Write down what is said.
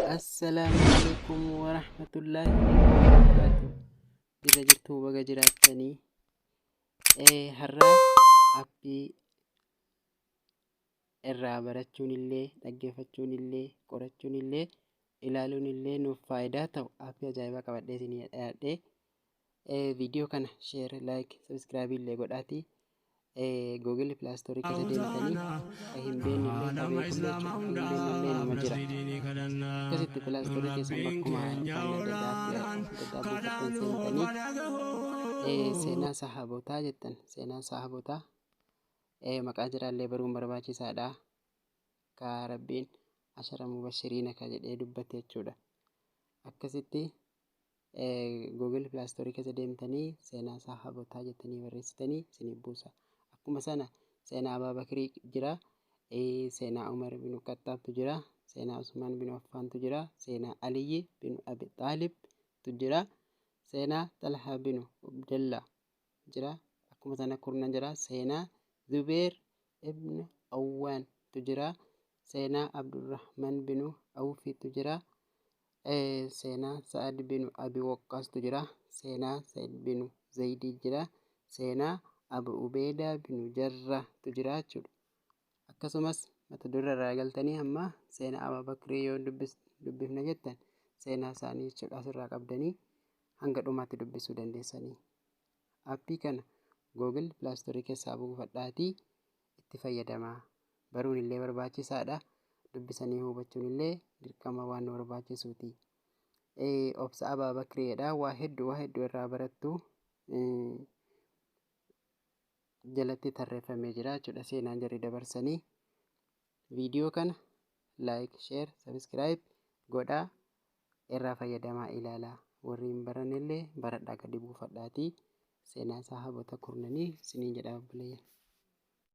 Assalamualaikum warahmatullahi wabarakatuh. Jira jirtuu baga jiraattanii. Har'a aappii irraa barachuun illee, dhaggeeffachuun illee, qorachuun illee, ilaaluun illee nuuf faayidaa ta'u aappii ajaa'ibaa qabadhee isinii dhiyaadhee viidiyoo kana sheer, laayik, sabiskiraabii illee godhaatii Google Play Store keessa deemtanii kan hin beekne illee kan beeku illee kan hin beekne illee nama jira. Akkasitti Play Store keessan bakkuma faayilaa adda addaa buufattan seentanii seenaa sahabotaa jettan. Seenaa sahabotaa maqaa jiraallee baruun barbaachisaadha. Ka Rabbiin ashara mubashiriina ka jedhee dubbate jechuudha. Akkasitti Google Play Store keessa deemtanii seenaa sahabotaa jettanii barreessitanii isiniif buusa. Akkuma sana seenaa Abaabakirii jira, seenaa Umar bin Khattaabtu jira, seenaa Usmaan bin Affaantu jira, seenaa Aliyyi bin Abi Xaalibtu jira, seenaa Talhaa bin Abdallaa jira. Akkuma sana kurnan jira, seenaa Zubeer ibn Awwaantu jira, seenaa Abdurrahman bin Awfitu jira, seenaa Sa'ad bin Abi Waqqaastu jira, seenaa Sa'id bin Zayidii jira, seenaa Abu Ubeedaa bin Jarrahtu jira jechuudha. Akkasumas mata duree irraa galtanii amma seenaa Abaabakirii yoo dubbifna jettan seenaa isaanii jechuudha asirraa qabdanii hanga dhumaatti dubbisuu dandeessanii. Aappii kana Google Play Store keessaa buufadhaatii itti fayyadamaa. Baruun illee barbaachisaadha. Dubbisanii hubachuun illee dirqama waan nu barbaachisuuti. Obsa Abaabakiriidha. Waa hedduu irraa barattu. Jalatti tarreeffamee jira jechuudha seenaan jarri dabarsanii. Viidiyoo kana laayik, sheer, sabiskiraayib godhaa, irraa fayyadamaa ilaalaa. Warri hin baranne illee baradhaa gadi buufadhaatii seenaa sahaabota kurnanii isiniin jedha obboleeyyan.